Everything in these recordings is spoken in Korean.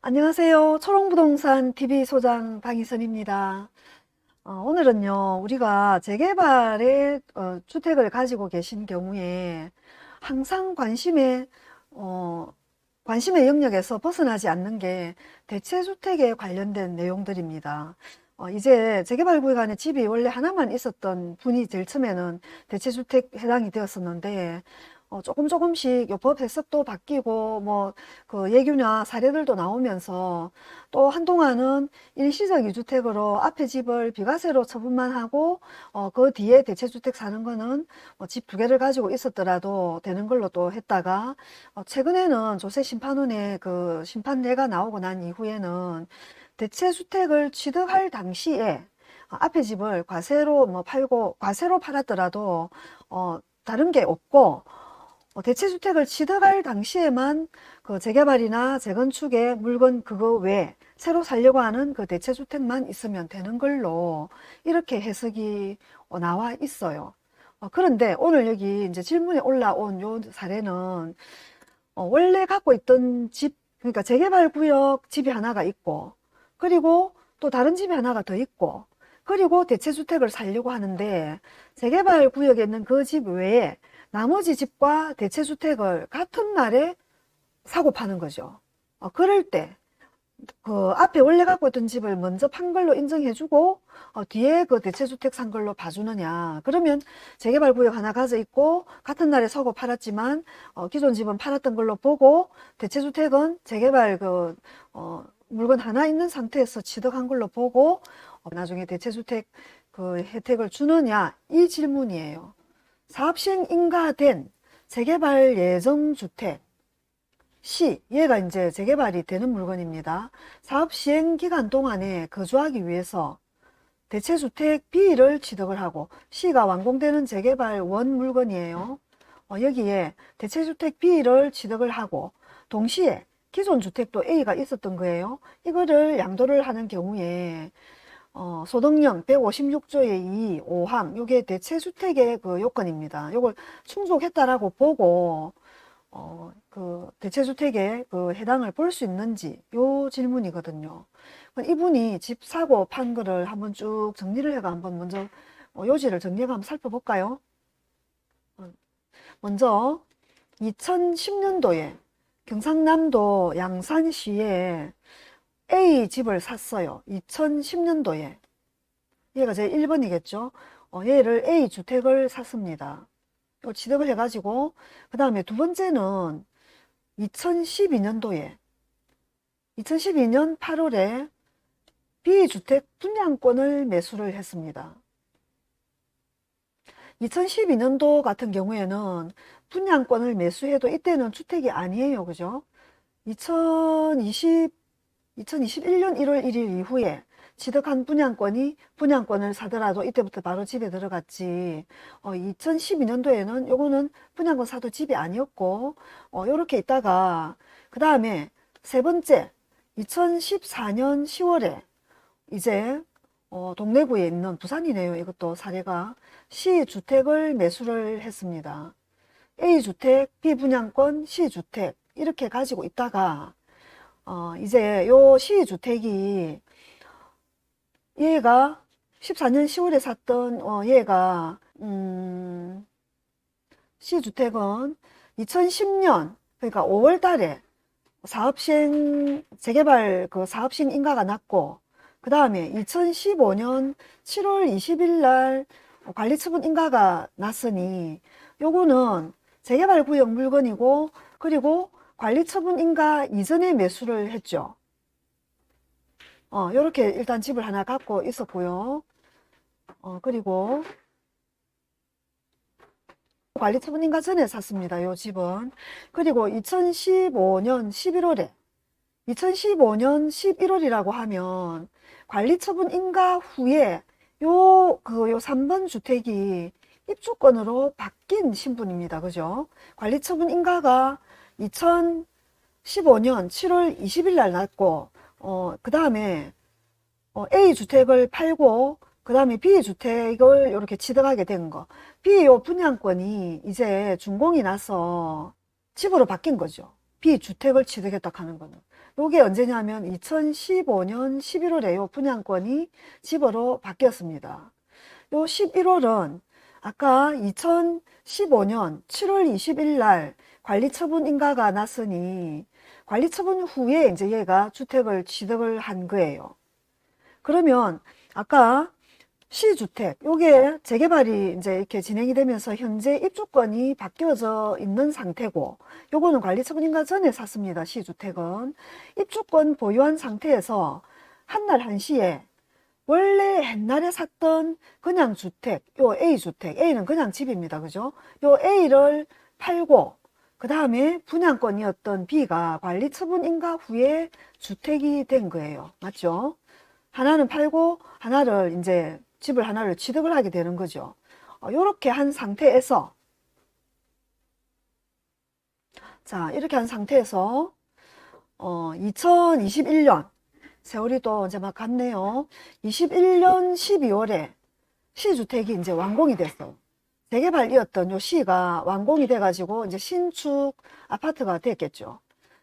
안녕하세요. 초롱부동산 TV 소장 방희선입니다. 오늘은요, 우리가 재개발의 주택을 가지고 계신 경우에 항상 어, 관심의 영역에서 벗어나지 않는 게 대체주택에 관련된 내용들입니다. 이제 재개발구역 안에 집이 원래 하나만 있었던 분이 제일 처음에는 대체주택 해당이 되었었는데, 조금씩 요 법 해석도 바뀌고, 그 예규나 사례들도 나오면서 또 한동안은 일시적 이주택으로 앞에 집을 비과세로 처분만 하고, 그 뒤에 대체주택 사는 거는 집 두 개를 가지고 있었더라도 되는 걸로 또 했다가, 최근에는 조세 심판원의 그 심판례가 나오고 난 이후에는 대체주택을 취득할 당시에 앞에 집을 과세로 팔고, 과세로 팔았더라도, 다른 게 없고, 대체주택을 취득할 당시에만 그 재개발이나 재건축의 물건 그거 외에 새로 살려고 하는 그 대체주택만 있으면 되는 걸로 이렇게 해석이 나와 있어요. 그런데 오늘 여기 이제 질문에 올라온 요 사례는 원래 갖고 있던 집, 그러니까 재개발 구역 집이 하나가 있고, 그리고 또 다른 집이 하나가 더 있고, 그리고 대체주택을 살려고 하는데, 재개발 구역에 있는 그 집 외에 나머지 집과 대체주택을 같은 날에 사고 파는 거죠. 그럴 때, 그 앞에 원래 갖고 있던 집을 먼저 판 걸로 인정해주고 뒤에 그 대체주택 산 걸로 봐주느냐. 그러면 재개발 구역 하나 가져 있고 같은 날에 사고 팔았지만 기존 집은 팔았던 걸로 보고 대체주택은 재개발 물건 하나 있는 상태에서 취득한 걸로 보고 나중에 대체주택 그 혜택을 주느냐, 이 질문이에요. 사업시행 인가된 재개발 예정주택 얘가 이제 재개발이 되는 물건입니다. 사업 시행 기간 동안에 거주하기 위해서 대체주택 B를 취득을 하고, C가 완공되는 재개발 원 물건이에요. 여기에 대체주택 B를 취득을 하고 동시에 기존 주택도 A가 있었던 거예요. 이거를 양도를 하는 경우에 소득령 156조의 2, 5항, 요게 대체주택의 그 요건입니다. 요걸 충족했다라고 보고 그 대체주택에 그 해당을 볼 수 있는지, 요 질문이거든요. 이분이 집 사고 판 거를 한번 쭉 정리를 해가 한번 먼저 요지를 정리해가 한번 살펴볼까요? 먼저 2010년도에 경상남도 양산시에 A 집을 샀어요. 2010년도에. 얘가 제 1번이겠죠. 얘를 A 주택을 샀습니다. 취득을 해가지고 그 다음에 두 번째는 2012년도에 2012년 8월에 B주택 분양권을 매수를 했습니다. 2012년도 같은 경우에는 분양권을 매수해도 이때는 주택이 아니에요. 그죠? 2021년 1월 1일 이후에 취득한 분양권을 사더라도 이때부터 바로 집에 들어갔지. 2012년도에는 요거는 분양권 사도 집이 아니었고, 요렇게 있다가, 그 다음에 세 번째, 2014년 10월에 이제, 동래구에 있는 부산이네요. 이것도 사례가 C주택을 매수를 했습니다. A주택, B분양권, C주택 이렇게 가지고 있다가, 이제 요 C주택이 얘가 14년 10월에 샀던 얘가 C주택은 2010년 그러니까 5월 달에 사업시행 재개발 그 사업시행 인가가 났고, 그 다음에 2015년 7월 20일 날 관리처분 인가가 났으니 요거는 재개발 구역 물건이고, 그리고 관리처분 인가 이전에 매수를 했죠. 요렇게 일단 집을 하나 갖고 있었고요. 그리고 관리처분 인가 전에 샀습니다. 요 집은. 그리고 2015년 11월에 2015년 11월이라고 하면 관리처분 인가 후에 요 3번 주택이 입주권으로 바뀐 신분입니다. 그죠? 관리처분 인가가 2015년 7월 20일 날 났고, 그 다음에 A주택을 팔고 그 다음에 B주택을 이렇게 취득하게 된 거. B 요 분양권이 이제 준공이 나서 집으로 바뀐 거죠. B 주택을 취득했다 하는 거는. 요게 언제냐면 2015년 11월에 요 분양권이 집으로 바뀌었습니다. 요 11월은 아까 2015년 7월 20일 날 관리처분 인가가 났으니 관리처분 후에 이제 얘가 주택을 취득을 한 거예요. 그러면 아까 시주택, 요게 재개발이 이제 이렇게 진행이 되면서 현재 입주권이 바뀌어져 있는 상태고, 요거는 관리처분인가 전에 샀습니다. 시주택은. 입주권 보유한 상태에서 한날 한시에 원래 옛날에 샀던 그냥 주택, 요 A주택, A는 그냥 집입니다. 그죠? 요 A를 팔고, 그 다음에 분양권이었던 B가 관리처분 인가 후에 주택이 된 거예요. 맞죠? 하나는 팔고, 하나를 이제 집을 하나를 취득을 하게 되는 거죠. 요렇게 한 상태에서, 자, 이렇게 한 상태에서, 2021년, 세월이 또 이제 막 갔네요. 21년 12월에 시주택이 이제 완공이 됐어요. 재개발이었던 요 시가 완공이 돼가지고 이제 신축 아파트가 됐겠죠.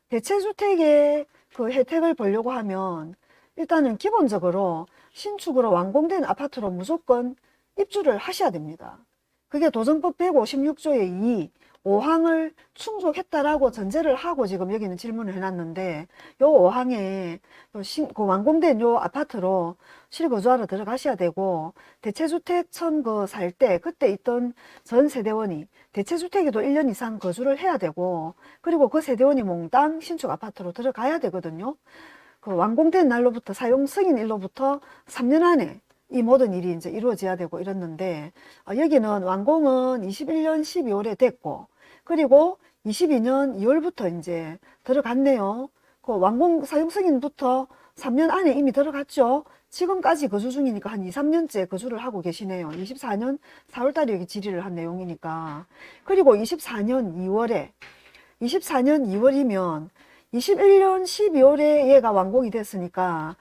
대체주택의 그 혜택을 보려고 하면 일단은 기본적으로 신축으로 완공된 아파트로 무조건 입주를 하셔야 됩니다. 그게 도정법 156조의 2, 5항을 충족했다라고 전제를 하고 지금 여기는 질문을 해놨는데, 요 5항에 그 완공된 요 아파트로 실거주하러 들어가셔야 되고, 대체주택 처음 살 때 그때 있던 전 세대원이 대체주택에도 1년 이상 거주를 해야 되고, 그리고 그 세대원이 몽땅 신축 아파트로 들어가야 되거든요. 그 완공된 날로부터 사용 승인일로부터 3년 안에 이 모든 일이 이제 이루어져야 되고 이랬는데, 여기는 완공은 21년 12월에 됐고, 그리고 22년 2월부터 이제 들어갔네요. 그 완공 사용 승인부터 3년 안에 이미 들어갔죠. 지금까지 거주 중이니까 한 2, 3년째 거주를 하고 계시네요. 24년 4월달에 여기 질의를 한 내용이니까. 그리고 24년 2월이면 21년 12월에 얘가 완공이 됐으니까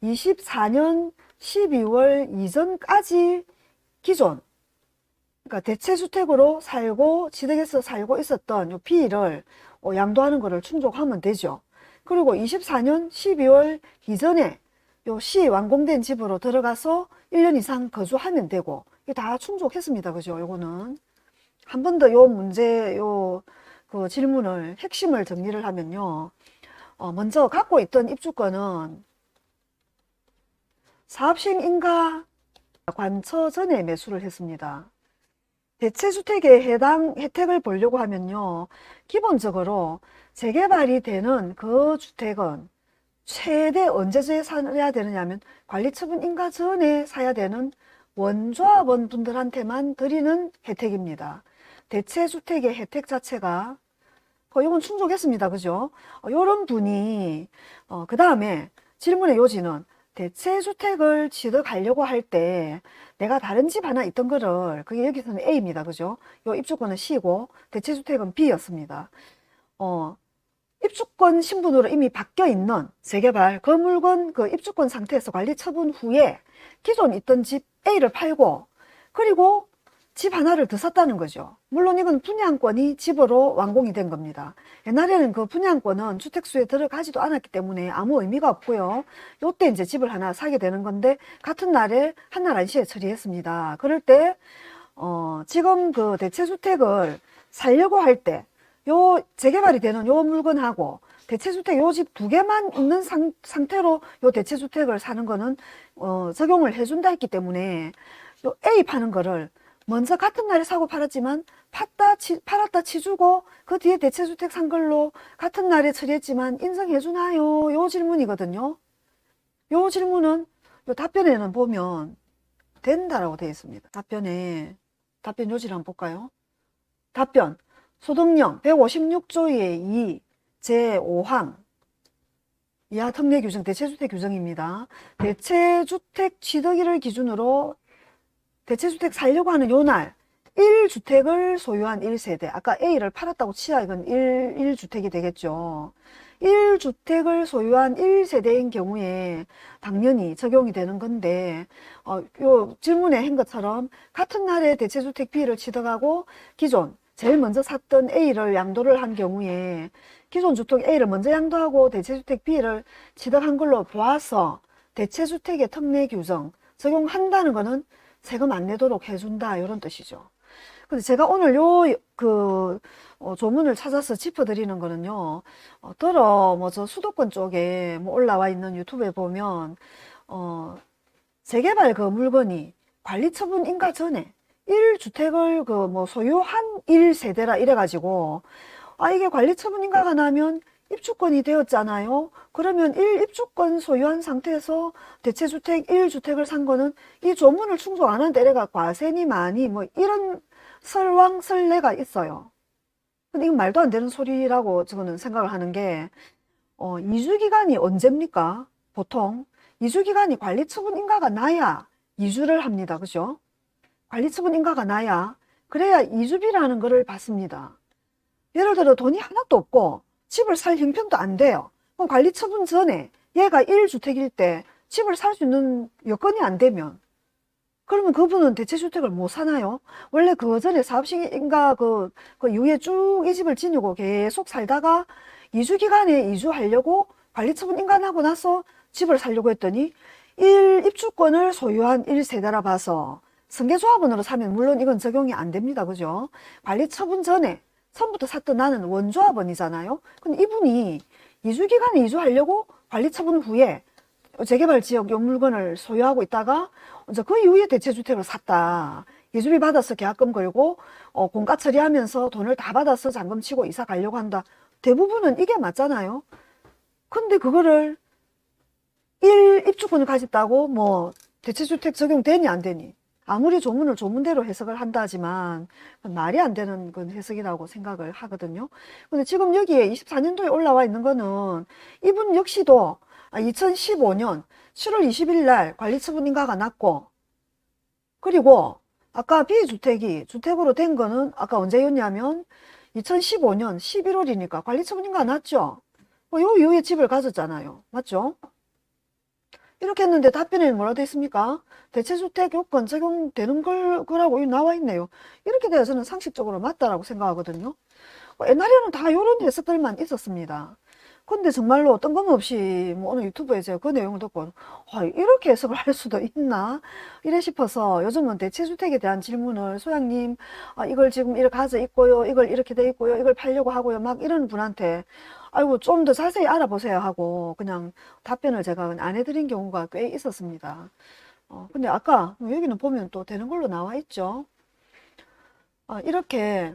24년 12월 이전까지 기존, 그러니까 대체주택으로 살고 취득해서 살고 있었던 요 B를 양도하는 거를 충족하면 되죠. 그리고 24년 12월 이전에 요 C 완공된 집으로 들어가서 1년 이상 거주하면 되고, 이게 다 충족했습니다. 그죠? 요거는 한 번 더 요 문제 그 질문을 핵심을 정리를 하면요. 먼저 갖고 있던 입주권은 사업시행 인가 관처 전에 매수를 했습니다. 대체주택에 해당 혜택을 보려고 하면요. 기본적으로 재개발이 되는 그 주택은 최대 언제쯤에 사야 되느냐면 관리처분 인가 전에 사야 되는 원조합원 분들한테만 드리는 혜택입니다. 대체주택의 혜택 자체가 이건 충족했습니다. 그죠? 요런 분이 그 다음에 질문의 요지는 대체주택을 취득하려고 할 때 내가 다른 집 하나 있던 거를, 그게 여기서는 A입니다. 그죠? 요 입주권은 C고 대체주택은 B였습니다. 입주권 신분으로 이미 바뀌어 있는 재개발 그 물건 그 입주권 상태에서 관리 처분 후에 기존 있던 집 A를 팔고, 그리고 집 하나를 더 샀다는 거죠. 물론 이건 분양권이 집으로 완공이 된 겁니다. 옛날에는 그 분양권은 주택수에 들어가지도 않았기 때문에 아무 의미가 없고요. 요때 이제 집을 하나 사게 되는 건데, 같은 날에 한날 안시에 처리했습니다. 그럴 때 지금 그 대체주택을 살려고 할 때 요 재개발이 되는 요 물건하고 대체주택 요 집 두 개만 있는 상태로 요 대체주택을 사는 거는 적용을 해준다 했기 때문에 요 A 파는 거를 먼저 같은 날에 사고 팔았지만 팔았다 치주고 그 뒤에 대체주택 산 걸로 같은 날에 처리했지만 인정해 주나요? 요 질문이거든요. 요 질문은 요 답변에는 보면 된다라고 되어 있습니다. 답변 요지를 한번 볼까요? 답변 소득령 156조의 2 제5항 이하 특례 규정 대체주택 규정입니다. 대체주택 취득일을 기준으로 대체주택 살려고 하는 요 날 1주택을 소유한 1세대, 아까 A를 팔았다고 치야 이건 1주택이 되겠죠. 1주택을 소유한 1세대인 경우에 당연히 적용이 되는 건데, 요 질문에 한 것처럼 같은 날에 대체주택 B를 취득하고 기존 제일 먼저 샀던 A를 양도를 한 경우에 기존 주택 A를 먼저 양도하고 대체주택 B를 취득한 걸로 보아서 대체주택의 특례 규정 적용한다는 거는 세금 안 내도록 해준다 이런 뜻이죠. 근데 제가 오늘 조문을 찾아서 짚어드리는 거는요, 뭐 저 수도권 쪽에 뭐 올라와 있는 유튜브에 보면, 재개발 그 물건이 관리처분 인가 전에 1주택을 뭐 소유한 1세대라 이래가지고, 이게 관리처분 인가가 나면 입주권이 되었잖아요. 그러면 1입주권 소유한 상태에서 대체주택 1주택을 산 거는 이 조문을 충족 안 하는데 내가 과세니 많이 뭐 이런 설왕설래가 있어요. 근데 이건 말도 안 되는 소리라고 저는 생각을 하는 게, 이주기간이 언제입니까? 보통 이주기간이 관리처분 인가가 나야 이주를 합니다. 그죠? 관리처분 인가가 나야 그래야 이주비라는 거를 받습니다. 예를 들어 돈이 하나도 없고 집을 살 형편도 안 돼요. 그럼 관리처분 전에 얘가 1주택일 때 집을 살 수 있는 여건이 안 되면 그러면 그분은 대체주택을 못 사나요? 원래 그 전에 사업시행인가 그 이후에 쭉 이 집을 지니고 계속 살다가 이주기간에 이주하려고 관리처분 인가나고 나서 집을 살려고 했더니 1입주권을 소유한 1세대라 봐서 승계조합원으로 사면 물론 이건 적용이 안 됩니다. 그죠? 관리처분 전에 처음부터 샀던 나는 원조합원이잖아요. 근데 이분이 이주기간에 이주하려고 관리처분 후에 재개발 지역 요 물건을 소유하고 있다가 이제 그 이후에 대체주택을 샀다. 이주비 받아서 계약금 걸고 공가 처리하면서 돈을 다 받아서 잔금 치고 이사 가려고 한다. 대부분은 이게 맞잖아요. 근데 그거를 1입주권을 가졌다고 뭐 대체주택 적용되니 안 되니? 아무리 조문을 조문대로 해석을 한다 하지만 말이 안 되는 건 해석이라고 생각을 하거든요. 근데 지금 여기에 24년도에 올라와 있는 거는 이분 역시도 2015년 7월 20일 날 관리처분 인가가 났고, 그리고 아까 B주택이 주택으로 된 거는 아까 언제였냐면 2015년 11월이니까 관리처분 인가가 났죠. 요 이후에 집을 가졌잖아요. 맞죠? 이렇게 했는데 답변에 뭐라 돼 있습니까? 대체주택 요건 적용되는 거라고 나와 있네요. 이렇게 돼야 저는 상식적으로 맞다라고 생각하거든요. 옛날에는 다 이런 해석들만 있었습니다. 근데 정말로 뜬금없이 뭐 오늘 유튜브에 제가 그 내용을 듣고 이렇게 해석을 할 수도 있나 이래 싶어서 요즘은 대체주택에 대한 질문을 소장님 이걸 지금 이렇게 가져 있고요, 이걸 이렇게 돼 있고요, 이걸 팔려고 하고요, 막 이런 분한테 아이고 좀 더 자세히 알아보세요 하고 그냥 답변을 제가 안 해드린 경우가 꽤 있었습니다. 근데 아까 여기는 보면 또 되는 걸로 나와 있죠. 이렇게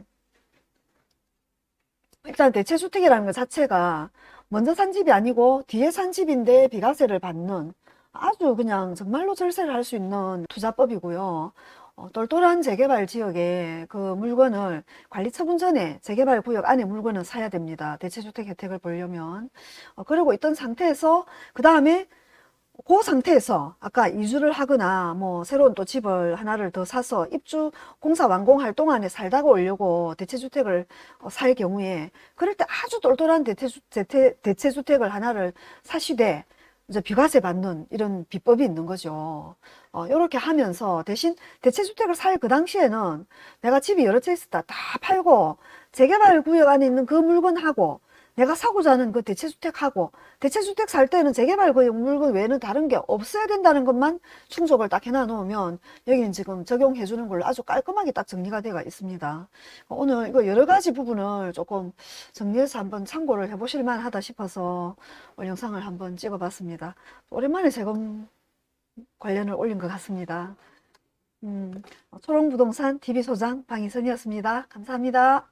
일단 대체주택이라는 것 자체가 먼저 산 집이 아니고 뒤에 산 집인데 비과세를 받는 아주 그냥 정말로 절세를 할 수 있는 투자법이고요. 똘똘한 재개발 지역에 그 물건을 관리처분 전에 재개발 구역 안에 물건을 사야 됩니다. 대체주택 혜택을 보려면. 그러고 있던 상태에서 그 다음에 그 상태에서 아까 이주를 하거나 뭐 새로운 또 집을 하나를 더 사서 입주 공사 완공할 동안에 살다가 오려고 대체주택을 살 경우에 그럴 때 아주 똘똘한 대체주택을 하나를 사시되 이제 비과세 받는 이런 비법이 있는 거죠. 이렇게 하면서 대신 대체주택을 살 그 당시에는 내가 집이 여러 채 있었다 다 팔고 재개발 구역 안에 있는 그 물건하고 내가 사고자 하는 그 대체주택하고 대체주택 살 때는 재개발 구역 물건 외에는 다른 게 없어야 된다는 것만 충족을 딱 해놔 놓으면 여기는 지금 적용해 주는 걸로 아주 깔끔하게 딱 정리가 되어 있습니다. 오늘 이거 여러 가지 부분을 조금 정리해서 한번 참고를 해 보실 만하다 싶어서 오늘 영상을 한번 찍어 봤습니다. 오랜만에 세금 관련을 올린 것 같습니다. 초롱부동산 TV소장 방희선이었습니다. 감사합니다.